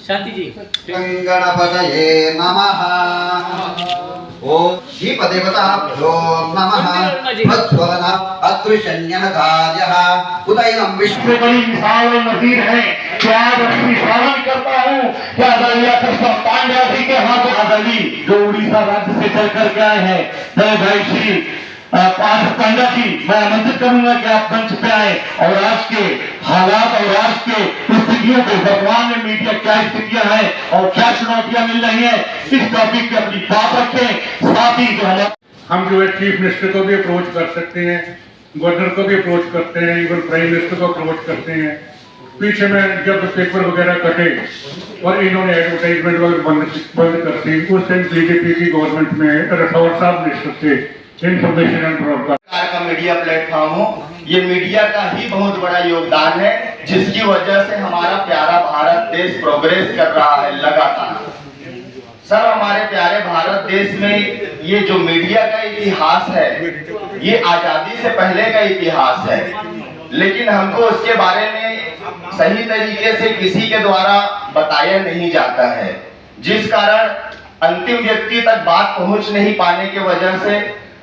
शांति जी। गणपतये नमः। ओम दीपदेवताभ्यो नमः। प्रज्वलन अदृशन्यनकार्यः उदयनं विष्णु बड़ी विशाल नज़ीर है। क्या रश्मि श्रावण करता हूँ, क्या दलिया कृष्ण पांड्या जी के हाथ आदली जो उड़ीसा राज्य से चल कर गए हैं, जय भाई श्री पारस पांड्या जी, मैं आमंत्रित करूंगा कि आप मंच पे आए और आज के हालात और आज के स्थितियों को, वर्तमान में मीडिया क्या स्थितियां हैं और क्या चुनौतियां मिल रही हैं, इस टॉपिक पे अपनी बात रखें। साथ ही जो हम जो है चीफ मिनिस्टर को भी अप्रोच कर सकते हैं, गवर्नर को भी अप्रोच करते हैं, इवन प्राइम मिनिस्टर को अप्रोच करते हैं। पीछे में जब पेपर वगैरह कटे और इन्होंने एडवर्टाइजमेंट वगैरह बंद करती, उस टाइम बीजेपी की गवर्नमेंट में राठौर साहब मिनिस्टर थे इंफॉर्मेशन एंड ब्रॉडकास्ट का मीडिया प्लेटफॉर्म हो। ये मीडिया का ही बहुत बड़ा योगदान है, जिसकी वजह से हमारा प्यारा भारत देश प्रोग्रेस कर रहा है लगातार। सर, हमारे प्यारे भारत देश में ये जो मीडिया का इतिहास है, ये आजादी से पहले का इतिहास है, लेकिन हमको उसके बारे में सही तरीके से किसी के द्वारा बताया नहीं जाता है, जिस कारण अंतिम व्यक्ति तक बात पहुंच नहीं पाने की वजह से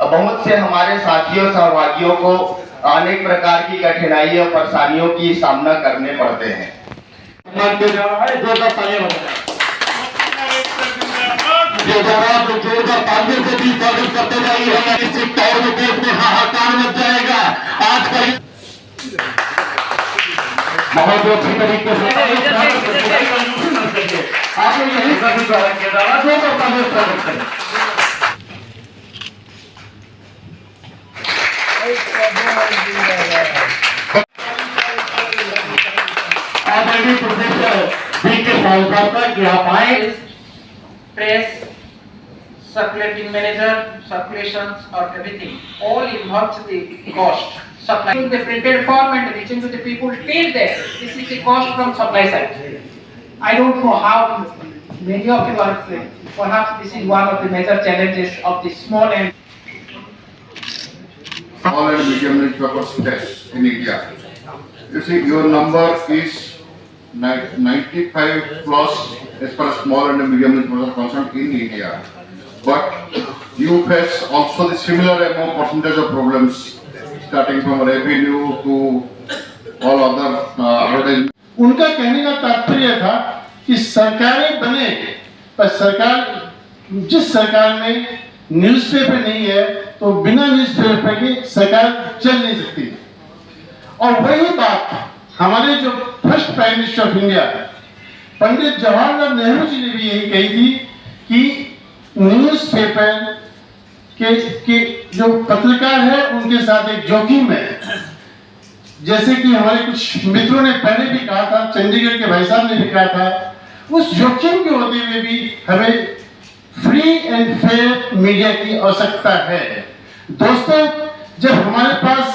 बहुत से हमारे साथियों सहभागियों को अनेक प्रकार की कठिनाइयों परेशानियों की सामना करने पड़ते हैं। जोरदार तालियों से भी स्वागत करते जाइए। निश्चित तौर में देश में हाहाकार मच जाएगा। आज का बहुत अच्छी तरीके से आप लोग यही सभी स्वागत किया जा रहा है। जोरदार स्वागत करें। आदरणीय प्रोफेसर बीके साहब का कि आप आए। press, circulating manager, circulations or everything, all involves the cost. Supplying the printed form and reaching to the people till there, this is the cost from supply side. I don't know how many of you are saying, perhaps this is one of the major challenges of the small and medium newspapers press in India. You see, your number is 95 plus as far as small and medium newspapers are concerned in India. But you face also the similar amount percentage of problems, starting from revenue to all other advertising. उनका कहने का तात्पर्य था कि सरकारें बने, पर सरकार जिस सरकार में न्यूज़पेपर नहीं है तो बिना न्यूज़पेपर के सरकार चल नहीं सकती। और वही बात हमारे जो first prime minister of India Pandit Jawaharlal Nehru ji ने भी यही कही थी कि न्यूज़पेपर के जो पत्रकार है उनके साथ एक जोखिम है। जैसे कि हमारे कुछ मित्रों ने पहले भी कहा था, चंडीगढ़ के भाई साहब ने भी कहा था, उस जोखिम के होते हुए भी हमें फ्री एंड फेयर मीडिया की आवश्यकता है। दोस्तों, जब हमारे पास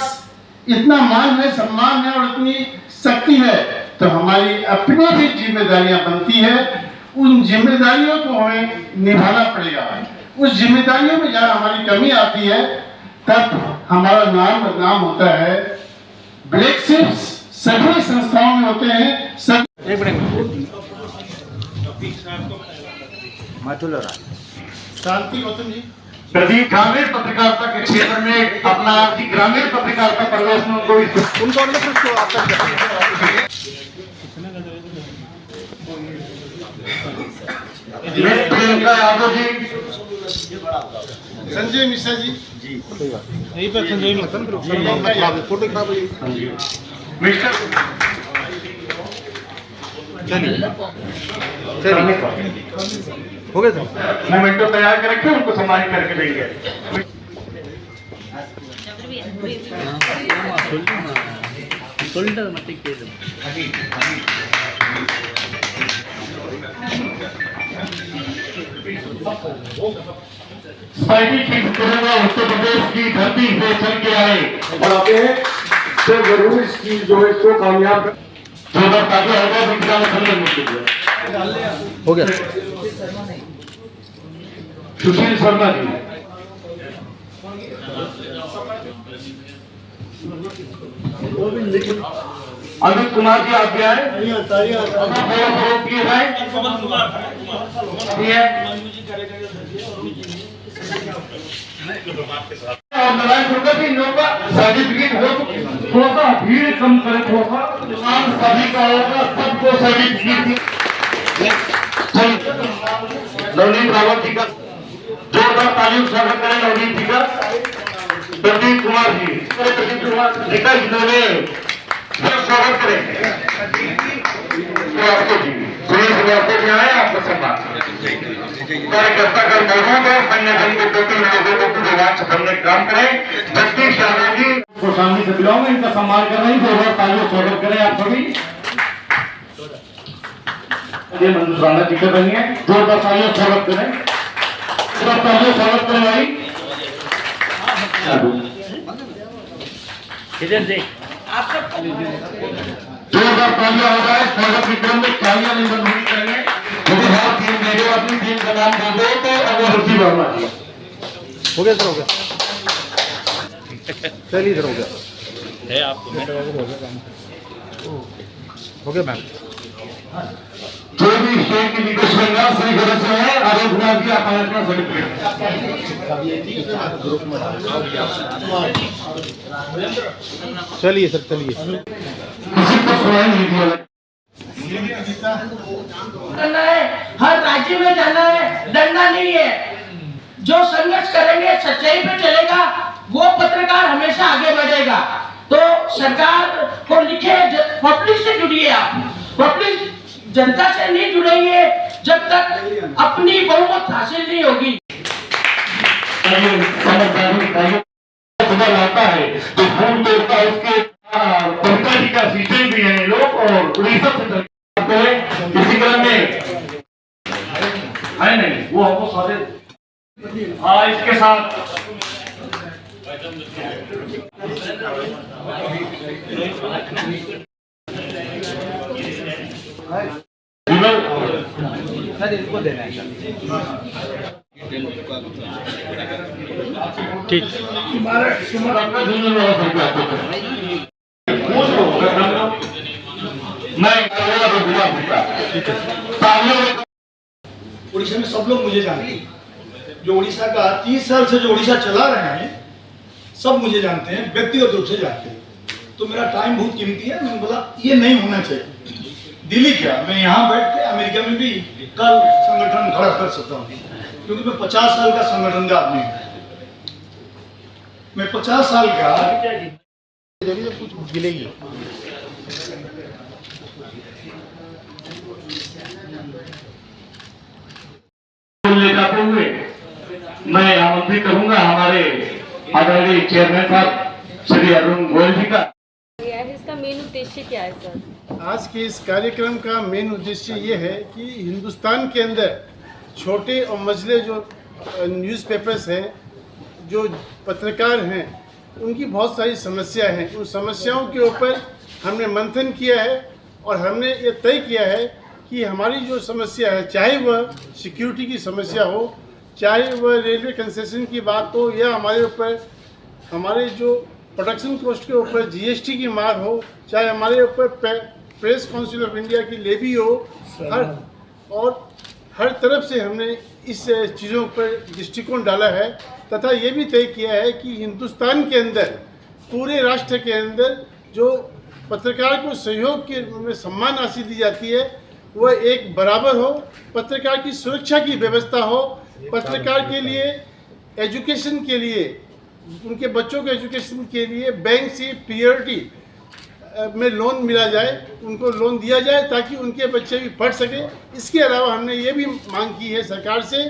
इतना मान है, सम्मान है और इतनी शक्ति है, तो हमारी अपनी भी जिम्मेदारियां बनती है। उन जिम्मेदारियों को हमें निभाना पड़ेगा। उस जिम्मेदारियों में जहाँ हमारी कमी आती है, तब हमारा नाम बदनाम होता है। ब्लैक शिप्स सभी संस्थाओं में होते हैं। शांति गौतम जी प्रदीप ग्रामीण पत्रकारिता के क्षेत्र में अपना ग्रामीण पत्रकारिता प्रवेश में उनको प्रियंका यादव जी, संजय मिश्रा जी, यही पर संजय मिश्रा फोटो खराब मिस्टर हो गया सर। मोमेंटो तैयार कर रखे, उनको सम्मानित करके देंगे। उत्तर प्रदेश की धरती से चल के आए और आते हैं तो जरूर इसकी जो है इसको कामयाब हो गया। सुशील शर्मा जी, गोविंद अमित कुमार जी आप भी आए, सर्टिफिकेट हो, थोड़ा सा भीड़ कम करें, थोड़ा सा सभी का होगा, सबको सर्टिफिकेट। नवनीत रावत जी का जोरदार तालियों से स्वागत करें। नवनीत जी का, प्रदीप कुमार जी, प्रदीप कुमार जी का जिन्होंने स्वागत करें। श्रीवास्तव जी, सुनील श्रीवास्तव जी आए, आपका सम्मान। कार्यकर्ता का मौजूद है, संगठन के प्रति लोगों को रोमांच भरने काम करें। जगदीश यादव जी गोस्वामी से बिलोंग, इनका सम्मान कर रहे हैं, जोरदार तालियों से स्वागत करें आप सभी। ये मंजूर राणा जी कर रही है, जोरदार तालियों से स्वागत करें, जोरदार तालियों से स्वागत करें भाई। जोरदार तालियां हो जाए, स्वागत विक्रम में तालियां नहीं बंद होनी चाहिए। यदि आप टीम दे रहे हो, अपनी टीम का नाम दे दो तो अगरबत्ती वर्मा जी। हो गया सर, हो गया, चलिए सर, हो गया है आपको, हो गया मैम। जो भी स्टेट की लीडर्स रहेगा सही गलत से है, आगे गुलाब जी आप अपना सर्टिफिकेट। चलिए सर, चलिए, किसी को सुनाई नहीं दिया। करना है, हर राज्य में जाना है, डरना नहीं है। जो संघर्ष करेंगे, सच्चाई पे चलेगा, वो पत्रकार हमेशा आगे बढ़ेगा। तो सरकार को लिखे, पब्लिक से जुड़िए आप, पब्लिक जनता से नहीं जुड़ेंगे जब तक अपनी बहुमत हासिल नहीं होगी। आता है तो फूल तोड़ता है, उसके पंकज जी का सीजन भी है लोग, और उड़ीसा से किसी क्रम में है नहीं, वो हमको सारे इसके साथ ठीक। उड़ीसा में सब लोग मुझे जानते हैं, जो उड़ीसा का 30 साल से जो उड़ीसा चला रहे हैं, सब मुझे जानते हैं, व्यक्तिगत रूप से जानते हैं। तो मेरा टाइम बहुत कीमती है, मैंने बोला ये नहीं होना चाहिए। दिल्ली क्या, मैं यहाँ बैठ के अमेरिका में भी कल संगठन खड़ा कर सकता हूँ, क्योंकि मैं 50 साल का संगठन का आदमी हूँ। मैं 50 साल का कुछ गिलेगी। लेकर हुए मैं आमंत्रित करूंगा हमारे आदरणीय चेयरमैन साहब श्री अरुण गोयल जी का। इसका मेन उद्देश्य क्या है सर? आज के इस कार्यक्रम का मेन उद्देश्य ये है कि हिंदुस्तान के अंदर छोटे और मझले जो न्यूज़पेपर्स हैं, जो पत्रकार हैं, उनकी बहुत सारी समस्या हैं। उन समस्याओं के ऊपर हमने मंथन किया है और हमने ये तय किया है कि हमारी जो समस्या है, चाहे वह सिक्योरिटी की समस्या हो, चाहे वह रेलवे कंसेशन की बात हो, या हमारे ऊपर हमारे जो प्रोडक्शन कॉस्ट के ऊपर जीएसटी की मार हो, चाहे हमारे ऊपर प्रेस काउंसिल ऑफ इंडिया की लेवी हो, हर तरफ से हमने इस चीज़ों पर दृष्टिकोण डाला है। तथा ये भी तय किया है कि हिंदुस्तान के अंदर, पूरे राष्ट्र के अंदर जो पत्रकार को सहयोग के में सम्मान राशि दी जाती है, वह एक बराबर हो, पत्रकार की सुरक्षा की व्यवस्था हो, पत्रकार के लिए एजुकेशन के लिए, उनके बच्चों के एजुकेशन के लिए बैंक से प्रायोरिटी में लोन मिला जाए, उनको लोन दिया जाए ताकि उनके बच्चे भी पढ़ सकें। इसके अलावा हमने ये भी मांग की है सरकार से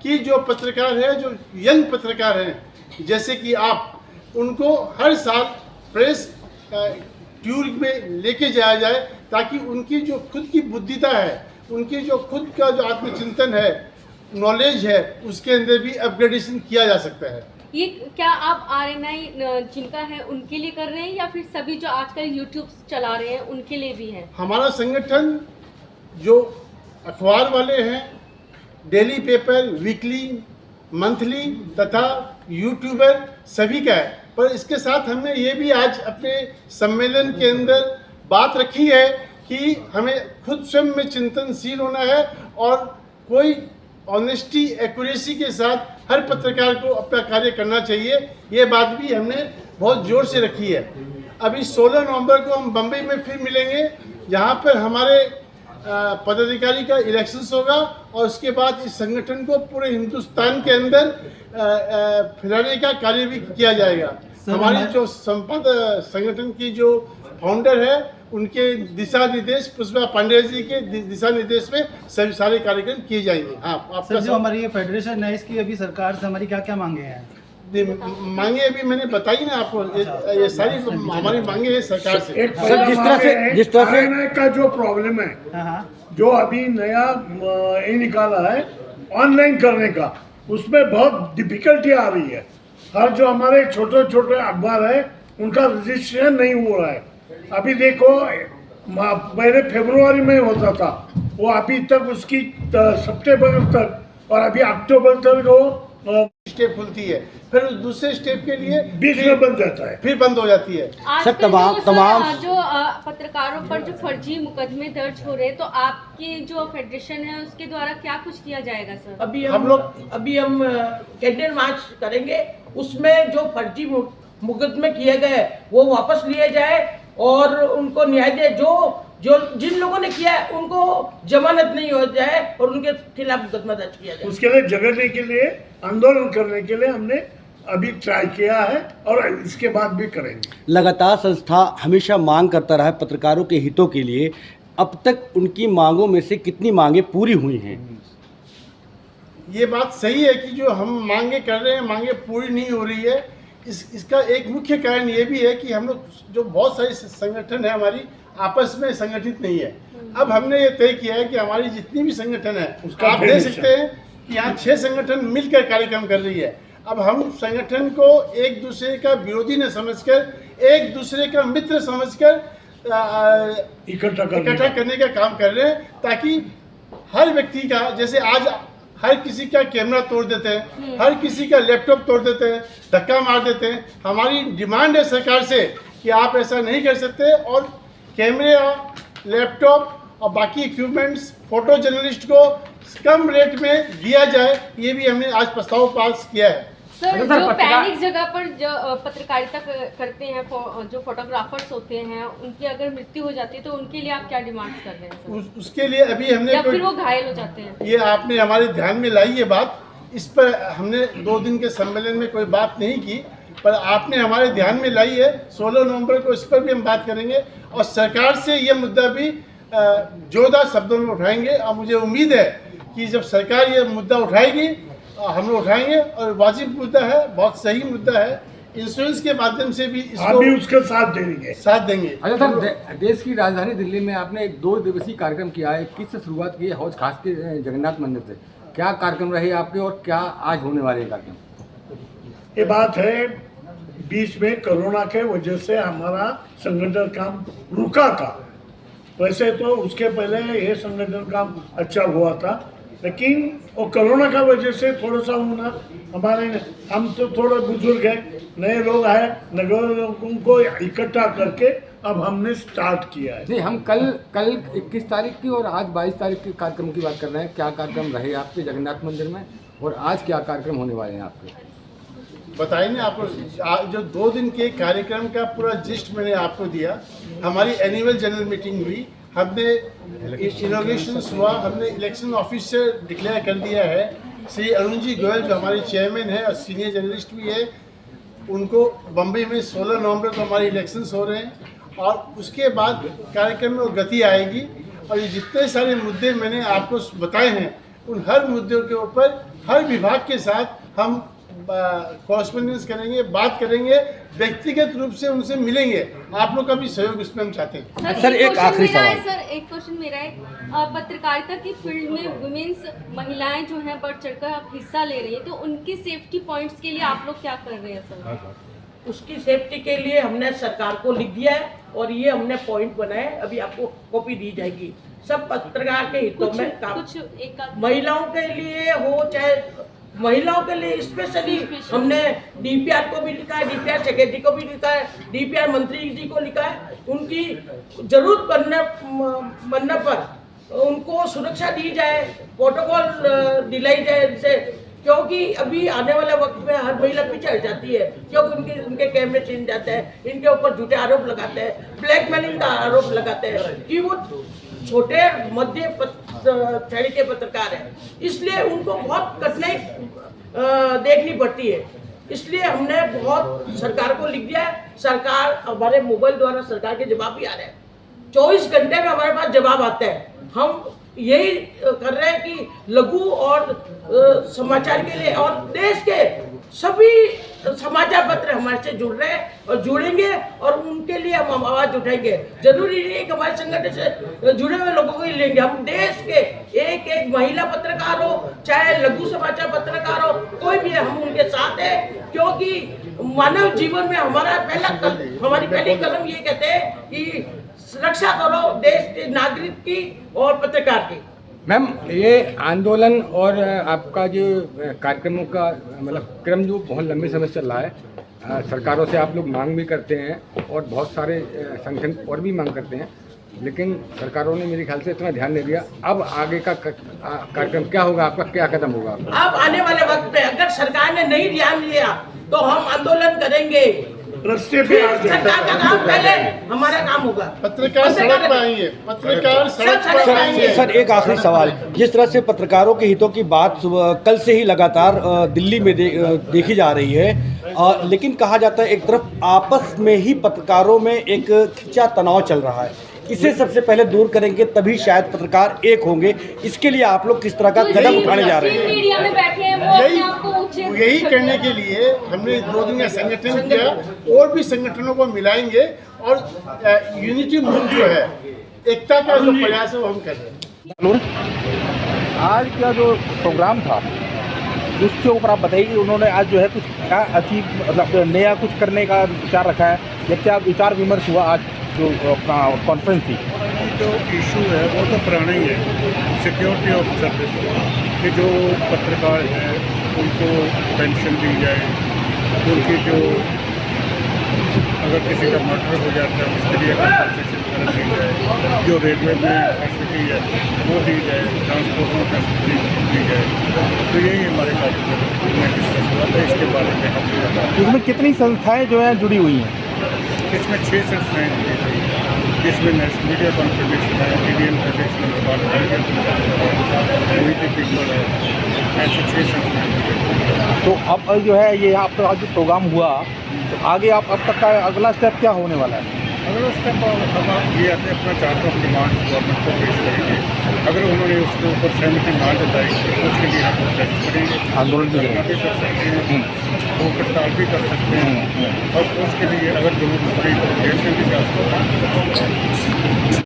कि जो पत्रकार है, जो यंग पत्रकार हैं, जैसे कि आप, उनको हर साल प्रेस टूर में लेके जाया जाए ताकि उनकी जो खुद की बुद्धिता है, उनकी जो खुद का जो आत्मचिंतन है, नॉलेज है, उसके अंदर भी अपग्रेडेशन किया जा सकता है। ये क्या आप आरएनआई जिनका है उनके लिए कर रहे हैं या फिर सभी जो आजकल यूट्यूब चला रहे हैं उनके लिए भी है? हमारा संगठन जो अखबार वाले हैं, डेली पेपर, वीकली, मंथली तथा यूट्यूबर सभी का है। पर इसके साथ हमने ये भी आज अपने सम्मेलन के अंदर बात रखी है कि हमें खुद स्वयं में चिंतनशील होना है और कोई ऑनेस्टी एक्यूरेसी के साथ हर पत्रकार को अपना कार्य करना चाहिए। ये बात भी हमने बहुत जोर से रखी है। अभी 16 नवंबर को हम बम्बई में फिर मिलेंगे, जहाँ पर हमारे पदाधिकारी का इलेक्शंस होगा और उसके बाद इस संगठन को पूरे हिंदुस्तान के अंदर फैलाने का कार्य भी किया जाएगा। हमारी जो संगठन की जो फाउंडर है उनके दिशा निर्देश, पुष्पा पांडे जी के दिशा निर्देश में सभी सारे कार्यक्रम किए जाएंगे। हाँ, आपका जो हमारी ये फेडरेशन है इसकी अभी सरकार से हमारी क्या क्या मांगे हैं? मांगे अभी मैंने बताई ना आपको, ये सारी हमारी मांगे है सरकार से। जिस तरह से का जो प्रॉब्लम है, जो अभी नया ये निकाला है ऑनलाइन करने का, उसमें बहुत डिफिकल्टी आ रही है। हर जो हमारे छोटे छोटे अखबार है उनका रजिस्ट्रेशन नहीं हो रहा है। अभी देखो पहले फरवरी में होता था, वो अभी तक उसकी सितंबर तक और अभी अक्टूबर तक वो स्टेप खुलती है, फिर उस दूसरे स्टेप के लिए बीच में बंद जाता है, फिर बंद हो जाती है। सर तमाम जो पत्रकारों पर जो फर्जी मुकदमे दर्ज हो रहे हैं, तो आपकी जो फेडरेशन है उसके द्वारा क्या कुछ किया जाएगा सर? अभी हम कैंडल मार्च करेंगे, उसमें जो फर्जी मुकदमे किए गए वो वापस लिए जाए और उनको न्याय दे। जो जिन लोगों ने किया है उनको जमानत नहीं हो जाए और उनके खिलाफ मुकदमा दर्ज किया जाए। उसके लिए जगड़ने के लिए, आंदोलन करने के लिए हमने अभी ट्राई किया है और इसके बाद भी करेंगे। लगातार संस्था हमेशा मांग करता रहा है पत्रकारों के हितों के लिए। अब तक उनकी मांगों में से कितनी मांगे पूरी हुई हैं? ये बात सही है कि जो हम मांगे कर रहे हैं, मांगे पूरी नहीं हो रही है। इसका एक मुख्य कारण ये भी है कि हम लोग जो बहुत सारी संगठन है हमारी आपस में संगठित नहीं है। अब हमने ये तय किया है कि हमारी जितनी भी संगठन है, उसका आप देख सकते हैं कि यहाँ 6 संगठन मिलकर कार्यक्रम कर रही है। अब हम संगठन को एक दूसरे का विरोधी न समझकर, एक दूसरे का मित्र समझकर इकट्ठा करने का काम कर रहे हैं, ताकि हर व्यक्ति का, जैसे आज हर किसी का कैमरा तोड़ देते हैं, हर किसी का लैपटॉप तोड़ देते हैं, धक्का मार देते हैं। हमारी डिमांड है सरकार से कि आप ऐसा नहीं कर सकते और कैमरे, लैपटॉप और बाकी इक्विपमेंट्स फोटो जर्नलिस्ट को कम रेट में दिया जाए। ये भी हमने आज प्रस्ताव पास किया है। सर, जो पैनिक जगह पर जो पत्रकारिता करते हैं, जो फोटोग्राफर्स होते हैं, उनकी अगर मृत्यु हो जाती है तो उनके लिए आप क्या डिमांड कर रहे हैं सर? उसके लिए अभी हमने या फिर वो घायल हो जाते हैं, ये आपने हमारे ध्यान में लाई ये बात। इस पर हमने 2 दिन के सम्मेलन में कोई बात नहीं की, पर आपने हमारे ध्यान में लाई है। 16 नवंबर को इस पर भी हम बात करेंगे और सरकार से ये मुद्दा भी जोरदार शब्दों में उठाएंगे। और मुझे उम्मीद है कि जब सरकार ये मुद्दा उठाएगी, हम लोग उठाएंगे और वाजिब मुद्दा है, बहुत सही मुद्दा है। इंश्योरेंस के माध्यम से भी इसको भी उसका साथ देंगे। अच्छा सर, देश की राजधानी दिल्ली में आपने एक 2 दिवसीय कार्यक्रम किया है। किस से शुरुआत की है? हौज खास के जगन्नाथ मंदिर से क्या कार्यक्रम रहे आपके और क्या आज होने वाले कार्यक्रम? ये बात है, बीच में कोरोना के वजह से हमारा संगठन काम रुका था। वैसे तो उसके पहले ये संगठन काम अच्छा हुआ था, लेकिन वो कोरोना का वजह से थोड़ा सा होना, हम तो थोड़ा बुजुर्ग हैं, नए लोग आए, नए लोगों को इकट्ठा करके अब हमने स्टार्ट किया है। नहीं, हम कल 21 तारीख की और आज 22 तारीख के कार्यक्रम की बात कर रहे हैं। क्या कार्यक्रम रहे आपके जगन्नाथ मंदिर में और आज क्या कार्यक्रम होने वाले हैं आपके? बताइए ना आपको। जो 2 दिन के कार्यक्रम का पूरा जिस्ट मैंने आपको दिया। हमारी एनुअल जनरल मीटिंग हुई, हमने इनॉग्रेशंस हुआ, हमने इलेक्शन ऑफिसर डिक्लेयर कर दिया है। श्री अरुण जी गोयल जो हमारे चेयरमैन है और सीनियर जर्नलिस्ट भी है, उनको बम्बई में 16 नवंबर को हमारे इलेक्शंस हो रहे हैं और उसके बाद कार्यक्रम में गति आएगी। और ये जितने सारे मुद्दे मैंने आपको बताए हैं, उन हर मुद्दों के ऊपर हर विभाग के साथ हम कॉरेस्पॉन्डेंस करेंगे, बात करेंगे, व्यक्तिगत रूप से उनसे मिलेंगे। आप लोग का भी सहयोग इसमें हम चाहते हैं। सर एक आखिरी सवाल सर, एक क्वेश्चन मेरा है। पत्रकारिता की फील्ड में वुमेन्स महिलाएं जो हैं बढ़ चढ़कर हिस्सा ले रही हैं, तो उनकी सेफ्टी पॉइंट्स के लिए आप लोग क्या कर रहे हैं सर? उसकी सेफ्टी के लिए हमने सरकार को लिख दिया है और ये हमने पॉइंट बनाए, अभी आपको कॉपी दी जाएगी। सब पत्रकार के हितों में काम, महिलाओं के लिए हो चाहे महिलाओं के लिए स्पेशली हमने डीपीआर को भी लिखा है, डीपीआर सेक्रेटरी को भी लिखा है, डीपीआर मंत्री जी को लिखा है। उनकी जरूरत बनने पर उनको सुरक्षा दी जाए, प्रोटोकॉल दिलाई जाए इनसे, क्योंकि अभी आने वाले वक्त में हर महिला पीछे हट जाती है, क्योंकि उनके कैमरे छीन जाते हैं, इनके ऊपर झूठे आरोप लगाते हैं, ब्लैकमेलिंग का आरोप लगाते हैं कि वो छोटे मध्य श्रेणी के पत्रकार हैं, इसलिए उनको बहुत कठिनाई देखनी पड़ती है। इसलिए हमने बहुत सरकार को लिख दिया है। सरकार हमारे मोबाइल द्वारा सरकार के जवाब भी आ रहे हैं, 24 घंटे में हमारे पास जवाब आते हैं। हम यही कर रहे हैं कि लघु और समाचार के लिए और देश के सभी समाचार पत्र हमारे से जुड़ रहे हैं और जुड़ेंगे और उनके लिए हम आवाज उठाएंगे। जरूरी नहीं है कि हमारे संगठन से जुड़े हुए लोगों को ही लेंगे, हम देश के एक एक महिला पत्रकार हो, चाहे लघु समाचार पत्रकार हो, कोई भी है, हम उनके साथ हैं। क्योंकि मानव जीवन में हमारी पहली कलम ये कहते हैं कि रक्षा करो देश के नागरिक की और पत्रकार की। मैम, ये आंदोलन और आपका जो कार्यक्रमों का मतलब क्रम जो बहुत लंबे समय से चल रहा है, सरकारों से आप लोग मांग भी करते हैं और बहुत सारे संगठन और भी मांग करते हैं, लेकिन सरकारों ने मेरे ख्याल से इतना ध्यान नहीं दिया। अब आगे का कार्यक्रम क्या होगा, आपका क्या कदम होगा? अब आने वाले वक्त में अगर सरकार ने नहीं ध्यान दिया तो हम आंदोलन करेंगे, रास्ते पे सरकार का काम पहले हमारा काम होगा। पत्रकार सड़क पर आएंगे, पत्रकार सड़क पर आएंगे। सर, एक आखिरी सवाल, जिस तरह से पत्रकारों के हितों की बात कल से ही लगातार दिल्ली में देखी जा रही है, लेकिन कहा जाता है एक तरफ आपस में ही पत्रकारों में एक खिंचा तनाव चल रहा है, इसे सबसे पहले दूर करेंगे तभी शायद पत्रकार एक होंगे। इसके लिए आप लोग किस तरह का कदम उठाने जा रहे हैं? मीडिया में बैठे हैं वो अपने आप को यही करने के लिए हमने 2 दिन का संगठन किया, और भी संगठनों को मिलाएंगे और यूनिटी मूव जो है, एकता का जो प्रयास है वो हम कर रहे हैं। आज का जो प्रोग्राम था उसके ऊपर आप बताइए, उन्होंने आज जो है कुछ क्या अचीव मतलब नया कुछ करने का विचार रखा है या क्या विचार विमर्श हुआ आज जो कॉन्फ्रेंस थी? जो इशू है वो तो पुराना ही है, सिक्योरिटी ऑफ सर्विस के जो पत्रकार हैं उनको पेंशन दी जाए, उनकी जो अगर किसी का मर्डर हो जाता है उसके लिए कंपनसेशन दी जाए, जो रेलवे में फैसिलिटी है वो दी जाए, ट्रांसपोर्ट में फैसिलिटी दी जाए। तो यही हमारे कार्यक्रम में डिस्कस हुआ था, इसके बारे में हम इसमें कितनी संस्थाएं जो हैं जुड़ी हुई हैं? इसमें 6 संस्थाएँ जुड़ी हुई हैं, जिसमें नेशनल मीडिया कॉन्फेडरेशन है, इंडियन फेडरेशन ऑफ पीपल है, ऐसे 6 संस्थाएँ। तो अब जो है ये आपका आज जो प्रोग्राम हुआ, तो आगे आप अब तक का अगला स्टेप क्या होने वाला है? अगर उस टाइम हम ये अपना चार्टर ऑफ डिमांड गवर्नमेंट को पेश करेंगे, अगर उन्होंने उसके ऊपर सहमति ना जताई तो उसके लिए हम प्रोटेस्ट करेंगे, आंदोलन भी कर सकते हैं, वो हड़ताल भी कर सकते हैं, और उसके लिए अगर जरूरत पड़ी तो जेल से भी जा सकते हैं।